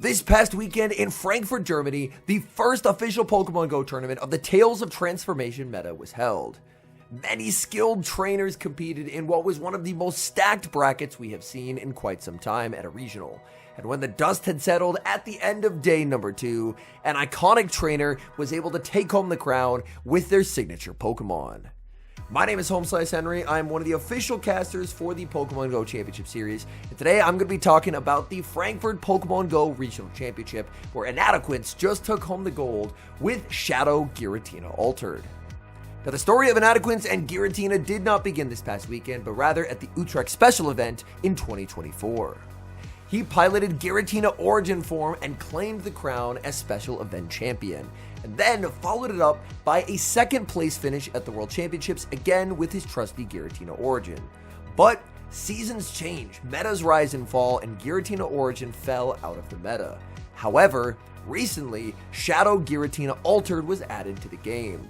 This past weekend in Frankfurt, Germany, the first official Pokemon Go tournament of the Tales of Transformation meta was held. Many skilled trainers competed in what was one of the most stacked brackets we have seen in quite some time at a regional. And when the dust had settled at the end of day number 2, an iconic trainer was able to take home the crown with their signature Pokemon. My name is Henry. I'm one of the official casters for the Pokemon Go Championship Series, and today I'm going to be talking about the Frankfurt Pokemon Go Regional Championship, where Inadequence just took home the gold with Shadow GIRATINA Altered. Now, the story of Inadequence and GIRATINA did not begin this past weekend, but rather at the Utrecht Special event in 2024. He piloted GIRATINA Origin form and claimed the crown as Special Event Champion, and then followed it up by a second place finish at the World Championships, again with his trusty GIRATINA Origin. But seasons change, metas rise and fall, and GIRATINA Origin fell out of the meta. However, recently, Shadow GIRATINA Altered was added to the game.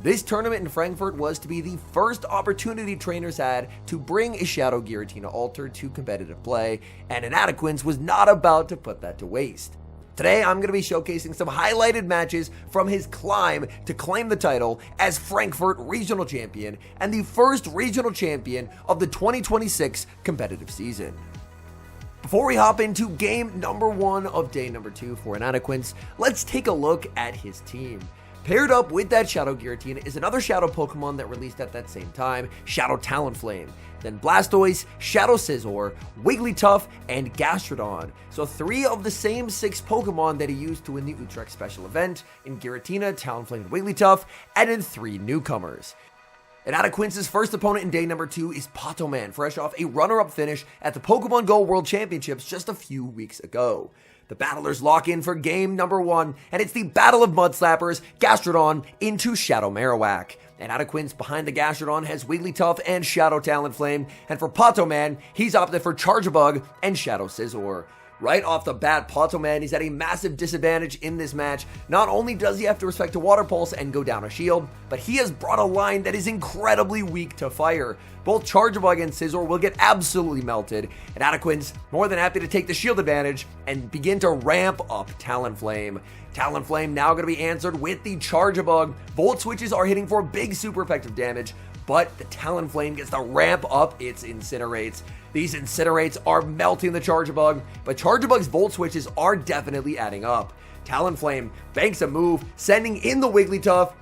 This tournament in Frankfurt was to be the first opportunity trainers had to bring a Shadow GIRATINA Altered to competitive play, and Inadequence was not about to put that to waste. Today, I'm going to be showcasing some highlighted matches from his climb to claim the title as Frankfurt Regional Champion and the first Regional Champion of the 2026 competitive season. Before we hop into game number 1 of day number 2 for Inadequence, let's take a look at his team. Paired up with that Shadow GIRATINA is another Shadow Pokemon that released at that same time, Shadow Talonflame, then Blastoise, Shadow Scizor, Wigglytuff, and Gastrodon. So 3 of the same 6 Pokemon that he used to win the Utrecht Special event in GIRATINA, Talonflame, and Wigglytuff, and in 3 newcomers. Inadequence's first opponent in day number 2 is Patoman, fresh off a runner-up finish at the Pokemon Go World Championships just a few weeks ago. The battlers lock in for game number 1, and it's the Battle of Mudslappers, Gastrodon into Shadow Marowak. Inadequence behind the Gastrodon has Wigglytuff and Shadow Talonflame, and for Patoman, he's opted for Charjabug and Shadow Scizor. Right off the bat, Patoman is at a massive disadvantage in this match. Not only does he have to respect a Water Pulse and go down a shield, but he has brought a line that is incredibly weak to fire. Both Charjabug and Scizor will get absolutely melted, and Inadequence more than happy to take the shield advantage and begin to ramp up Talonflame. Talonflame now going to be answered with the Charjabug. Volt switches are hitting for big super effective damage, but the Talonflame gets to ramp up its Incinerates. These Incinerates are melting the Charjabug, but Charjabug's Volt switches are definitely adding up. Talonflame banks a move, sending in the Wigglytuff.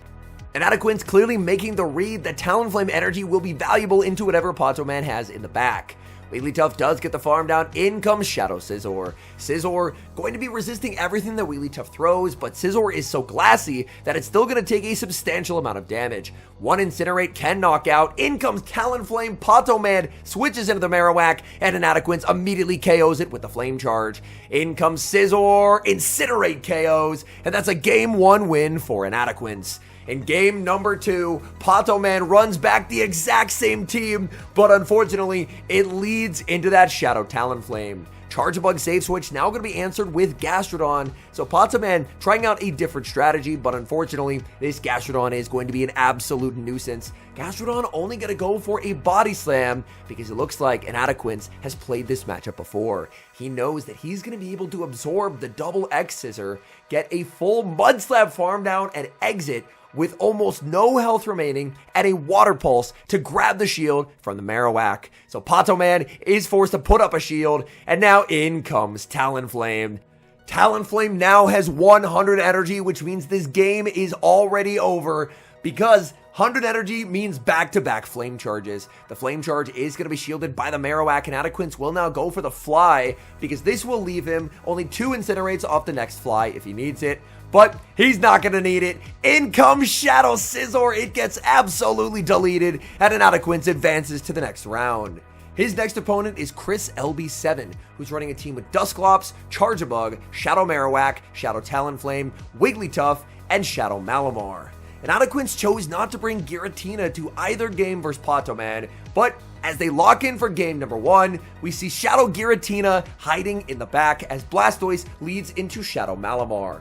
Inadequence clearly making the read that Talonflame energy will be valuable into whatever Patoman has in the back. Wigglytuff does get the farm down. In comes Shadow Scizor. Scizor going to be resisting everything that Wigglytuff throws, but Scizor is so glassy that it's still going to take a substantial amount of damage. One Incinerate can knock out. In comes Talonflame. Patoman switches into the Marowak, and Inadequence immediately KOs it with the Flame Charge. In comes Scizor. Incinerate KOs, and that's a game 1 win for Inadequence. In game number 2, Patoman runs back the exact same team, but unfortunately, it leads into that Shadow Talonflame. Charjabug save switch now going to be answered with Gastrodon, so Patoman trying out a different strategy, but unfortunately, this Gastrodon is going to be an absolute nuisance. Gastrodon only going to go for a Body Slam because it looks like Inadequence has played this matchup before. He knows that he's going to be able to absorb the double X Scissor, get a full Mud Slap farm down, and exit with almost no health remaining and a Water Pulse to grab the shield from the Marowak. So Patoman is forced to put up a shield, and now in comes Talonflame. Talonflame now has 100 energy, which means this game is already over because 100 energy means back-to-back Flame Charges. The Flame Charge is going to be shielded by the Marowak, and Inadequence will now go for the Fly because this will leave him only 2 Incinerates off the next Fly if he needs it. But he's not going to need it. In comes Shadow Scizor. It gets absolutely deleted, and Inadequence advances to the next round. His next opponent is Chris LB7, who's running a team with Dusclops, Charjabug, Shadow Marowak, Shadow Talonflame, Wigglytuff, and Shadow Malamar. Inadequence chose not to bring GIRATINA to either game versus Patoman, but as they lock in for game number 1, we see Shadow GIRATINA hiding in the back as Blastoise leads into Shadow Malamar.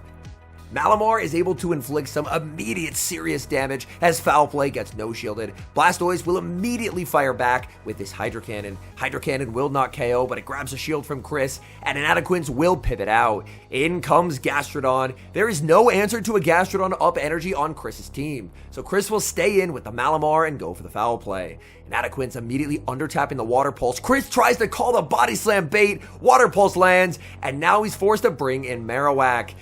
Malamar is able to inflict some immediate serious damage as Foul Play gets no-shielded. Blastoise will immediately fire back with this Hydro Cannon. Hydro Cannon will not KO, but it grabs a shield from Chris, and Inadequance will pivot out. In comes Gastrodon. There is no answer to a Gastrodon up energy on Chris's team, so Chris will stay in with the Malamar and go for the Foul Play. Inadequance immediately undertapping the Water Pulse. Chris tries to call the Body Slam bait. Water Pulse lands, and now he's forced to bring in Marowak.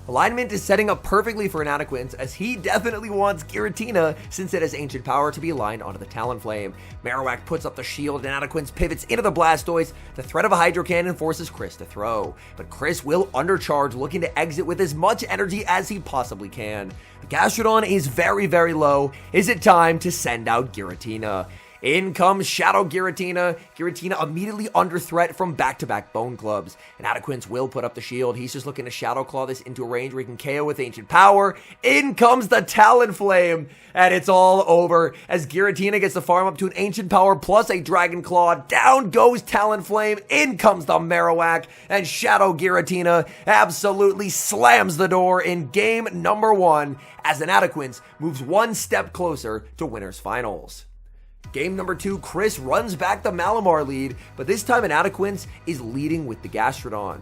Alignment is setting up perfectly for Inadequance, as he definitely wants Giratina since it has Ancient Power to be aligned onto the Talonflame. Marowak puts up the shield, and Inadequance pivots into the Blastoise. The threat of a Hydro Cannon forces Chris to throw, but Chris will undercharge, looking to exit with as much energy as he possibly can. The Gastrodon is very, very low. Is it time to send out Giratina? In comes Shadow Giratina. Giratina immediately under threat from back-to-back Bone Clubs. Inadequance will put up the shield. He's just looking to Shadow Claw this into a range where he can KO with Ancient Power. In comes the Talonflame, and it's all over as Giratina gets the farm up to an Ancient Power plus a Dragon Claw. Down goes Talonflame. In comes the Marowak, and Shadow Giratina absolutely slams the door in game number 1 as Inadequance moves one step closer to winners finals. Game number 2, Chris runs back the Malamar lead, but this time Inadequance is leading with the Gastrodon.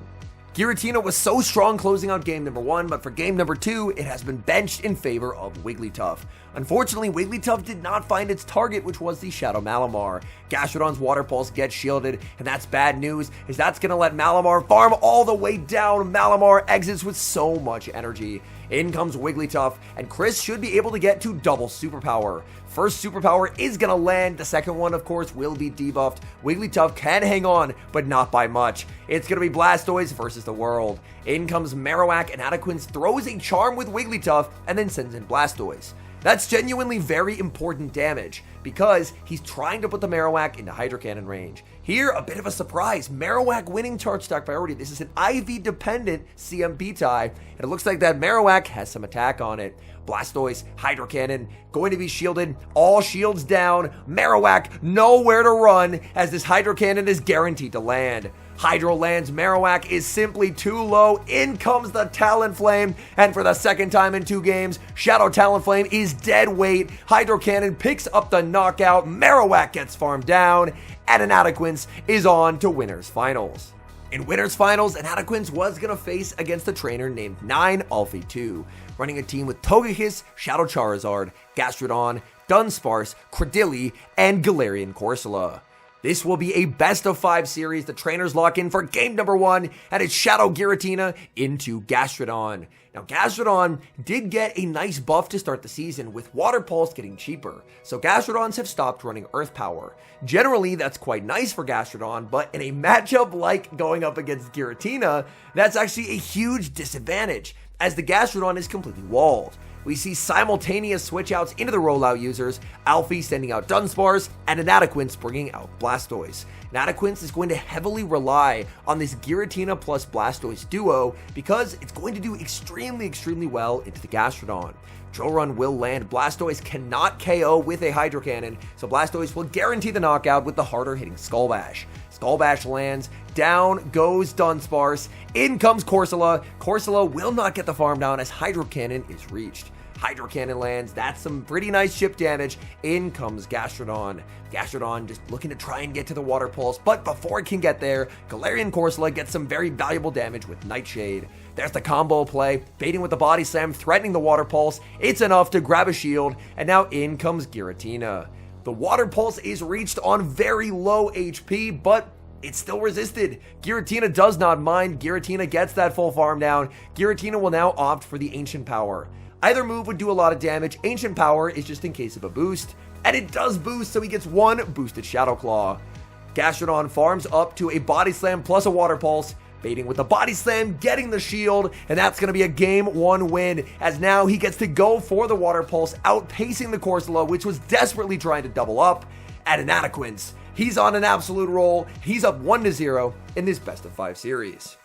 Giratina was so strong closing out game number 1, but for game number 2, it has been benched in favor of Wigglytuff. Unfortunately, Wigglytuff did not find its target, which was the Shadow Malamar. Gastrodon's Water Pulse gets shielded, and that's bad news, as that's going to let Malamar farm all the way down. Malamar exits with so much energy. In comes Wigglytuff, and Chris should be able to get to double superpower. First superpower is going to land. The second one, of course, will be debuffed. Wigglytuff can hang on, but not by much. It's going to be Blastoise versus the world. In comes Marowak, and Inadequance throws a charm with Wigglytuff and then sends in Blastoise. That's genuinely very important damage because he's trying to put the Marowak into Hydro Cannon range. Here, a bit of a surprise. Marowak winning charge stack priority. This is an IV dependent CMP tie, and it looks like that Marowak has some attack on it. Blastoise, Hydro Cannon, going to be shielded. All shields down. Marowak nowhere to run as this Hydro Cannon is guaranteed to land. Hydro lands, Marowak is simply too low. In comes the Talonflame, and for the second time in 2 games, Shadow Talonflame is dead weight. Hydro Cannon picks up the knockout. Marowak gets farmed down, and Inadequance is on to winners finals. In winners finals, Inadequance was going to face against a trainer named 9 Alfie 2, running a team with Togekiss, Shadow Charizard, Gastrodon, Dunsparce, Credilli, and Galarian Corsola. This will be a best-of-5 series. The trainers lock in for game number 1, and it's Shadow Giratina into Gastrodon. Now, Gastrodon did get a nice buff to start the season, with Water Pulse getting cheaper, so Gastrodons have stopped running Earth Power. Generally, that's quite nice for Gastrodon, but in a matchup like going up against Giratina, that's actually a huge disadvantage, as the Gastrodon is completely walled. We see simultaneous switch outs into the rollout users, Alfie sending out Dunsparce, and Inadequance bringing out Blastoise. Inadequance is going to heavily rely on this Giratina plus Blastoise duo because it's going to do extremely well into the Gastrodon. Drill Run will land. Blastoise cannot KO with a Hydro Cannon, so Blastoise will guarantee the knockout with the harder hitting Skull Bash. Skull Bash lands, down goes Dunsparce, in comes Corsola. Corsola will not get the farm down as Hydro Cannon is reached. Hydro Cannon lands, that's some pretty nice chip damage. In comes Gastrodon. Gastrodon just looking to try and get to the Water Pulse, but before it can get there, Galarian Corsola gets some very valuable damage with Nightshade. There's the combo play, baiting with the Body Slam, threatening the Water Pulse. It's enough to grab a shield, and now in comes Giratina. The Water Pulse is reached on very low HP, but it's still resisted. Giratina does not mind. Giratina gets that full farm down. Giratina will now opt for the Ancient Power. Either move would do a lot of damage. Ancient Power is just in case of a boost, and it does boost, so he gets one boosted Shadow Claw. Gastrodon farms up to a Body Slam plus a Water Pulse, baiting with the Body Slam, getting the shield, and that's going to be a game 1 win, as now he gets to go for the Water Pulse, outpacing the Corsola, which was desperately trying to double up at Inadequance. He's on an absolute roll. He's up 1-0 in this best-of-5 series.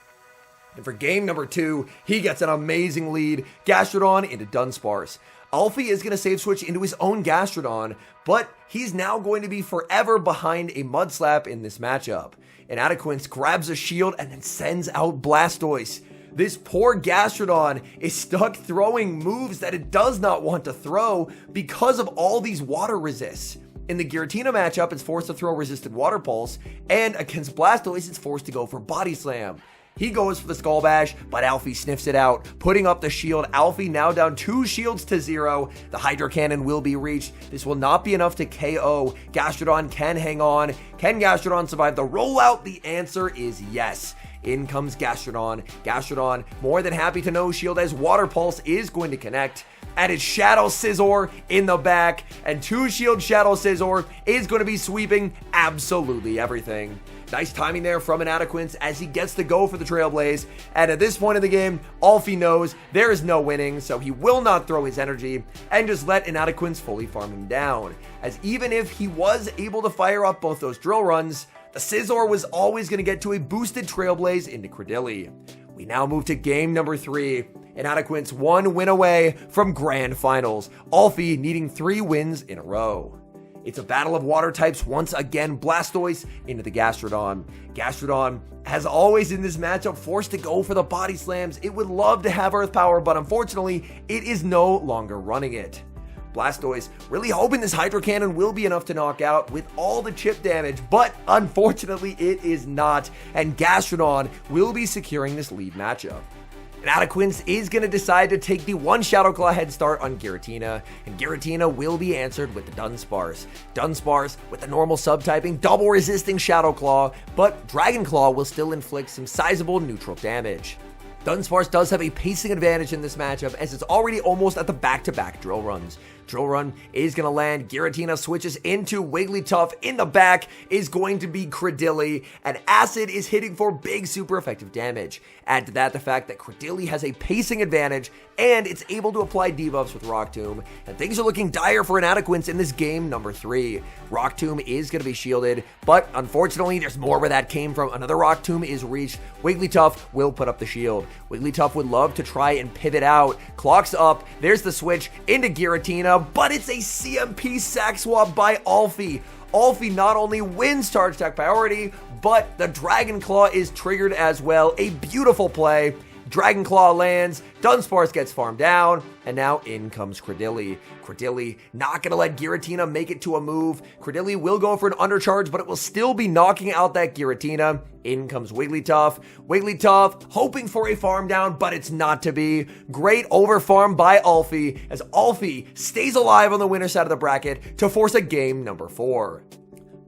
And for game number 2, he gets an amazing lead. Gastrodon into Dunsparce. Alfie is going to save switch into his own Gastrodon, but he's now going to be forever behind a Mud Slap in this matchup. Inadequance grabs a shield and then sends out Blastoise. This poor Gastrodon is stuck throwing moves that it does not want to throw because of all these water resists. In the Giratina matchup, it's forced to throw resisted Water Pulse, and against Blastoise, it's forced to go for Body Slam. He goes for the Skull Bash, but Alfie sniffs it out, putting up the shield. Alfie now down 2 shields to 0. The Hydro Cannon will be reached. This will not be enough to KO. Gastrodon can hang on. Can Gastrodon survive the rollout? The answer is yes. In comes Gastrodon. Gastrodon more than happy to no shield as Water Pulse is going to connect. And it's Shadow Scizor in the back, and 2 shield Shadow Scizor is going to be sweeping absolutely everything. Nice timing there from Inadequence as he gets to go for the Trailblaze, and at this point in the game, Alfie knows there is no winning, so he will not throw his energy and just let Inadequence fully farm him down, as even if he was able to fire up both those drill runs, the Scizor was always going to get to a boosted Trailblaze into Credilli. We now move to game number 3. Inadequence 1 win away from Grand Finals. Alfie needing 3 wins in a row. It's a battle of water types once again. Blastoise into the Gastrodon. Gastrodon, as always in this matchup, forced to go for the body slams. It would love to have Earth Power, but unfortunately, it is no longer running it. Blastoise really hoping this Hydro Cannon will be enough to knock out with all the chip damage, but unfortunately it is not, and Gastrodon will be securing this lead matchup. Inadequence is going to decide to take the 1 Shadow Claw head start on Giratina, and Giratina will be answered with the Dunsparce. Dunsparce with the normal subtyping, double resisting Shadow Claw, but Dragon Claw will still inflict some sizable neutral damage. Dunsparce does have a pacing advantage in this matchup as it's already almost at the back-to-back drill runs. Drill run is going to land. Giratina switches into Wigglytuff. In the back is going to be Credilli, and Acid is hitting for big super effective damage. Add to that the fact that Credilli has a pacing advantage and it's able to apply debuffs with Rock Tomb, and things are looking dire for Inadequence in this game number 3. Rock Tomb is going to be shielded, but unfortunately there's more where that came from. Another Rock Tomb is reached. Wigglytuff will put up the shield. Wigglytuff would love to try and pivot out. Clocks up. There's the switch into Giratina, but it's a CMP sack swap by Alfie. Alfie not only wins charge attack priority, but the Dragon Claw is triggered as well. A beautiful play. Dragon Claw lands, Dunsparce gets farmed down, and now in comes Credilli. Credilli not going to let Giratina make it to a move. Credilli will go for an undercharge, but it will still be knocking out that Giratina. In comes Wigglytuff. Wigglytuff hoping for a farm down, but it's not to be. Great overfarm by Alfie, as Alfie stays alive on the winner side of the bracket to force a game number 4.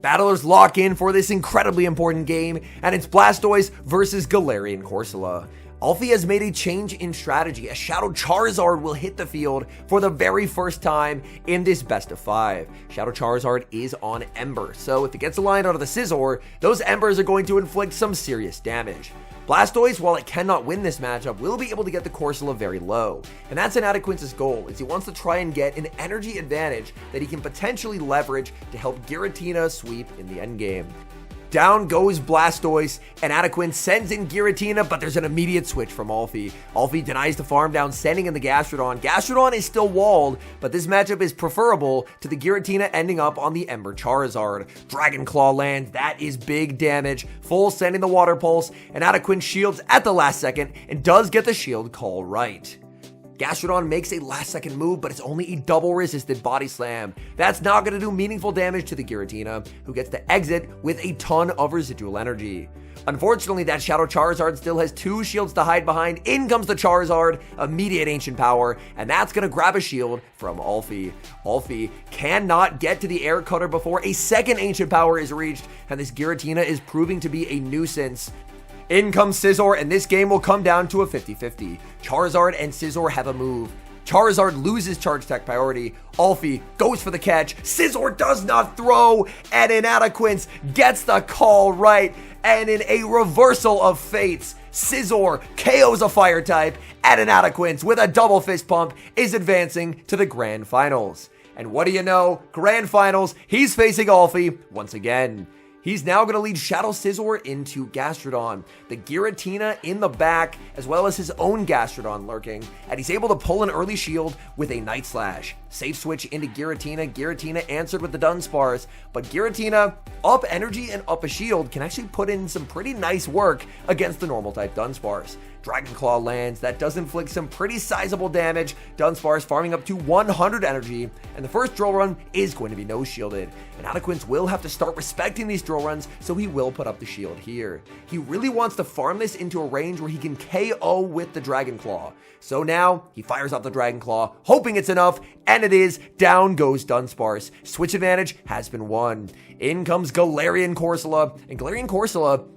Battlers lock in for this incredibly important game, and it's Blastoise versus Galarian Corsola. Alfie has made a change in strategy. A Shadow Charizard will hit the field for the very first time in this best of 5. Shadow Charizard is on Ember, so if it gets aligned onto the Scizor, those Embers are going to inflict some serious damage. Blastoise, while it cannot win this matchup, will be able to get the Corsola very low, and that's Inadequence's goal, is he wants to try and get an energy advantage that he can potentially leverage to help Giratina sweep in the endgame. Down goes Blastoise, and Inadequence sends in Giratina, but there's an immediate switch from Alfie. Alfie denies the farm down, sending in the Gastrodon. Gastrodon is still walled, but this matchup is preferable to the Giratina ending up on the Ember Charizard. Dragon Claw lands, that is big damage. Full sending the Water Pulse, and Inadequence shields at the last second, and does get the shield call right. Gastrodon makes a last-second move, but it's only a double-resisted Body Slam. That's not going to do meaningful damage to the Giratina, who gets to exit with a ton of residual energy. Unfortunately, that Shadow Charizard still has 2 shields to hide behind. In comes the Charizard, immediate Ancient Power, and that's going to grab a shield from Alfie. Alfie cannot get to the Air Cutter before a second Ancient Power is reached, and this Giratina is proving to be a nuisance. In comes Scizor, and this game will come down to a 50-50. Charizard and Scizor have a move. Charizard loses charge attack priority. Alfie goes for the catch. Scizor does not throw, and Inadequence gets the call right. And in a reversal of fates, Scizor KOs a fire type, and Inadequence with a double fist pump is advancing to the Grand Finals. And what do you know? Grand Finals, he's facing Alfie once again. He's now going to lead Shadow Scizor into Gastrodon. The Giratina in the back as well as his own Gastrodon lurking, and he's able to pull an early shield with a Night Slash. Safe switch into Giratina. Giratina answered with the Dunsparce, but Giratina, up energy and up a shield, can actually put in some pretty nice work against the normal type Dunsparce. Dragon Claw lands, that does inflict some pretty sizable damage. Dunsparce farming up to 100 energy, and the first drill run is going to be no shielded. And Anaquins will have to start respecting these drill runs, so he will put up the shield here. He really wants to farm this into a range where he can KO with the Dragon Claw. So now he fires up the Dragon Claw, hoping it's enough, and it is. Down goes Dunsparce. Switch advantage has been won. In comes Galarian Corsola, and Galarian Corsola,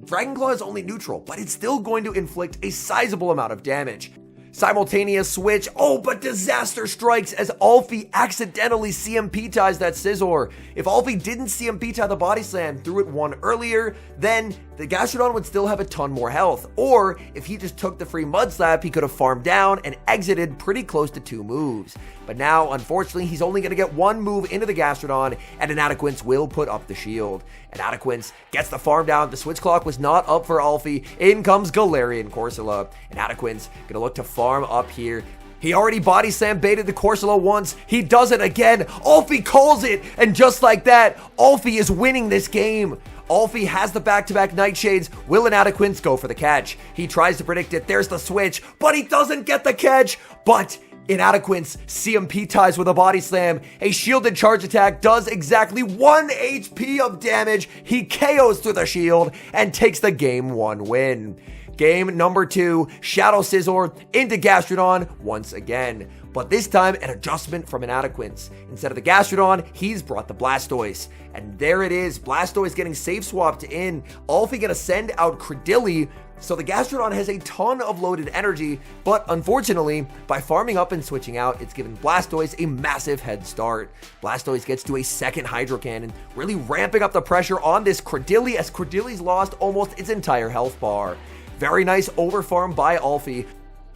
Dragon Claw is only neutral, but it's still going to inflict a sizable amount of damage. Simultaneous switch, but disaster strikes as Alfie accidentally CMP ties that Scizor. If Alfie didn't CMP tie the Body Slam, threw it one earlier, then the Gastrodon would still have a ton more health. Or if he just took the free Mud Slap, he could have farmed down and exited pretty close to 2 moves. But now, unfortunately, he's only going to get 1 move into the Gastrodon, and an Anaquins will put up the shield. And Anaquins gets the farm down. The switch clock was not up for Alfie. In comes Galarian Corsola. And Anaquins going to look to farm up here. He already Body Slam baited the Corsola once. He does it again. Alfie calls it. And just like that, Alfie is winning this game. Alfie has the back-to-back Nightshades. Will an Anaquins go for the catch? He tries to predict it. There's the switch, but he doesn't get the catch. But Inadequence CMP ties with a Body Slam. A shielded charge attack does exactly 1 HP of damage. He KOs through the shield and takes the game 1 win. Game number 2, Shadow Scizor into Gastrodon once again. But this time, an adjustment from Inadequence. Instead of the Gastrodon, he's brought the Blastoise. And there it is, Blastoise getting safe swapped in. Alfie gonna send out Credilli, so the Gastrodon has a ton of loaded energy, but unfortunately, by farming up and switching out, it's given Blastoise a massive head start. Blastoise gets to a second Hydro Cannon, really ramping up the pressure on this Credilli, as Credilli's lost almost its entire health bar. Very nice overfarm by Alfie.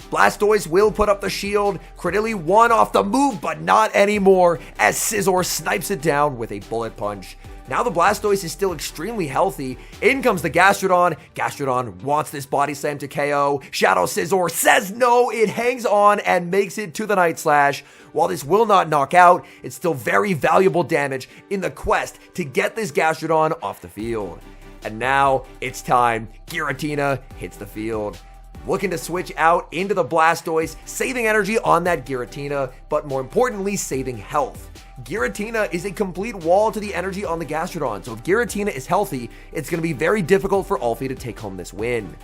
Blastoise will put up the shield. Credilli won off the move, but not anymore, as Scizor snipes it down with a Bullet Punch. Now the Blastoise is still extremely healthy. In comes the Gastrodon. Gastrodon wants this Body Slam to KO. Shadow Scizor says no. It hangs on and makes it to the Night Slash. While this will not knock out, it's still very valuable damage in the quest to get this Gastrodon off the field. And now it's time. Giratina hits the field. Looking to switch out into the Blastoise, saving energy on that Giratina, but more importantly, saving health. Giratina is a complete wall to the energy on the Gastrodon, so if Giratina is healthy, it's going to be very difficult for Alfie to take home this win.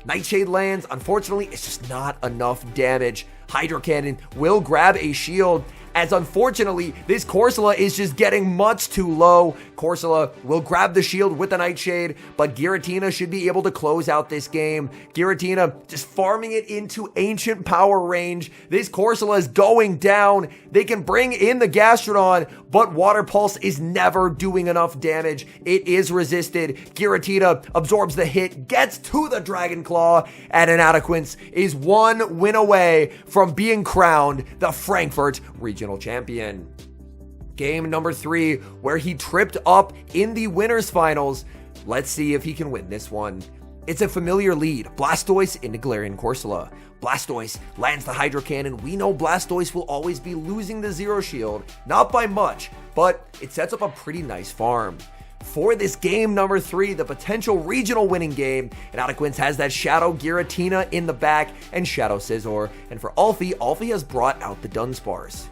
Nightshade lands, unfortunately, it's just not enough damage. Hydro Cannon will grab a shield, as unfortunately, this Corsola is just getting much too low. Corsola will grab the shield with the Nightshade, but Giratina should be able to close out this game. Giratina just farming it into Ancient Power range. This Corsola is going down. They can bring in the Gastrodon, but Water Pulse is never doing enough damage. It is resisted. Giratina absorbs the hit, gets to the Dragon Claw, and Inadequence is 1 win away from being crowned the Frankfurt Regional Champion. Game number 3, where he tripped up in the winners finals. Let's see if he can win this one. It's a familiar lead. Blastoise into Galarian Corsola. Blastoise lands the Hydro Cannon. We know Blastoise will always be losing the Zero Shield, not by much, but it sets up a pretty nice farm. For this game number 3, the potential regional winning game, Inadequence has that Shadow Giratina in the back and Shadow Scizor. And for Alfie, Alfie has brought out the Dunsparce.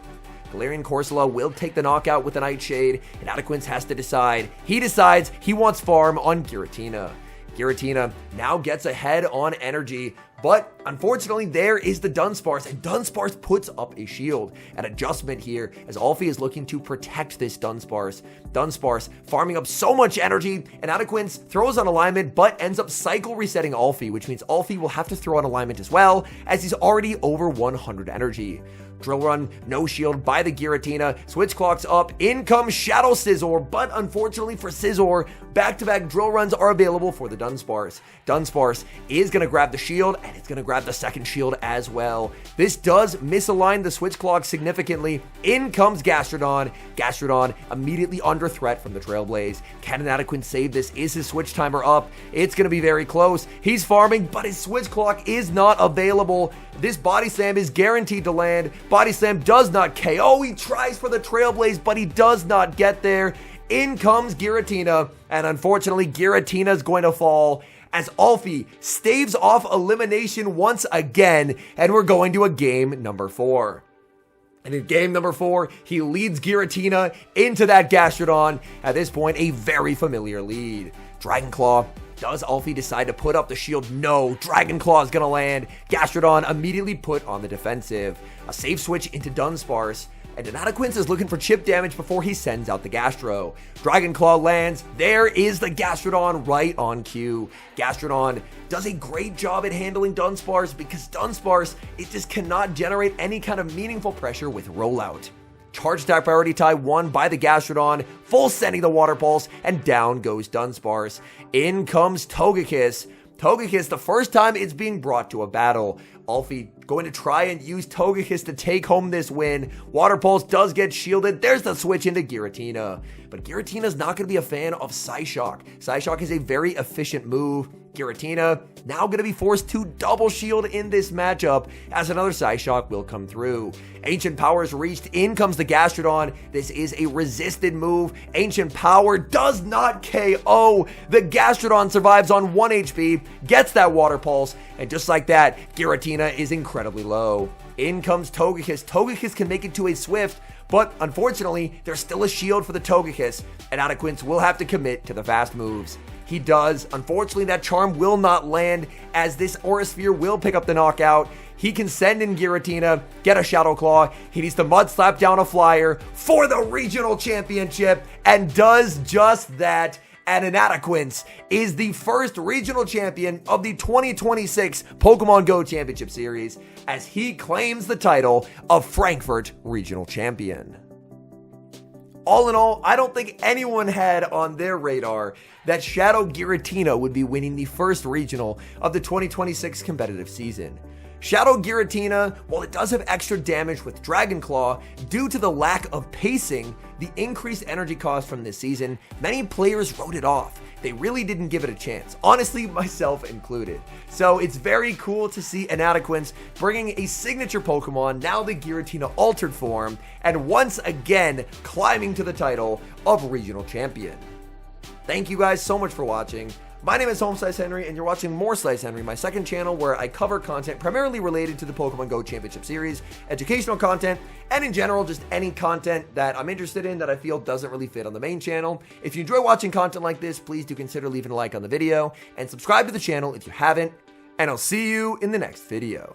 Galarian Corsola will take the knockout with the Nightshade, and Inadequence has to decide. He decides he wants farm on Giratina. Giratina now gets ahead on energy, but unfortunately there is the Dunsparce, and Dunsparce puts up a shield. An adjustment here as Alfie is looking to protect this Dunsparce. Dunsparce farming up so much energy, and Inadequence throws on alignment but ends up cycle resetting Alfie, which means Alfie will have to throw on alignment as well, as he's already over 100 energy. Drill Run, no shield by the Giratina. Switch clocks up. In comes Shadow Scizor, but unfortunately for Scizor, back-to-back Drill Runs are available for the Dunsparce. Dunsparce is going to grab the shield and it's going to grab the second shield as well. This does misalign the switch clock significantly. In comes Gastrodon. Gastrodon immediately under threat from the Trailblaze. Can Inadequate save this? Is his switch timer up? It's going to be very close. He's farming, but his switch clock is not available. This Body Slam is guaranteed to land. Body Slam does not KO. He tries for the Trailblaze, but he does not get there. In comes Giratina, and unfortunately, Giratina is going to fall as Alfie staves off elimination once again, and we're going to a game number 4. And in game number 4, he leads Giratina into that Gastrodon. At this point, a very familiar lead. Dragon Claw. Does Alfie decide to put up the shield? No. Dragon Claw is going to land. Gastrodon immediately put on the defensive. A safe switch into Dunsparce. And Inadequate is looking for chip damage before he sends out the Gastro. Dragon Claw lands. There is the Gastrodon right on cue. Gastrodon does a great job at handling Dunsparce because Dunsparce, it just cannot generate any kind of meaningful pressure with rollout. Charge attack priority tie won by the Gastrodon, full sending the Water Pulse, and down goes Dunsparce. In comes Togekiss. Togekiss, the first time it's being brought to a battle. Alfie going to try and use Togekiss to take home this win. Water Pulse does get shielded. There's the switch into Giratina. But Giratina's not going to be a fan of Psyshock. Psyshock is a very efficient move. Giratina now going to be forced to double shield in this matchup as another Psyshock will come through. Ancient Power is reached. In comes the Gastrodon. This is a resisted move. Ancient Power does not KO. The Gastrodon survives on 1 HP, gets that Water Pulse, and just like that, Giratina is incredibly low. In comes Togekiss. Togekiss can make it to a Swift, but unfortunately, there's still a shield for the Togekiss, and Inadequate will have to commit to the fast moves. He does. Unfortunately, that charm will not land as this Aura Sphere will pick up the knockout. He can send in Giratina, get a Shadow Claw. He needs to Mud Slap down a Flyer for the Regional Championship and does just that. And Inadequate is the first regional champion of the 2026 Pokemon Go Championship Series as he claims the title of Frankfurt Regional Champion. All in all, I don't think anyone had on their radar that Shadow Giratina would be winning the first regional of the 2026 competitive season. Shadow Giratina, while it does have extra damage with Dragon Claw, due to the lack of pacing, the increased energy cost from this season, many players wrote it off. They really didn't give it a chance, honestly, myself included. So it's very cool to see Inadequate bringing a signature Pokemon, now the Giratina altered form, and once again climbing to the title of Regional Champion. Thank you guys so much for watching. My name is Home Slice Henry, and you're watching More Slice Henry, my second channel where I cover content primarily related to the Pokemon Go Championship Series, educational content, and in general, just any content that I'm interested in that I feel doesn't really fit on the main channel. If you enjoy watching content like this, please do consider leaving a like on the video, and subscribe to the channel if you haven't, and I'll see you in the next video.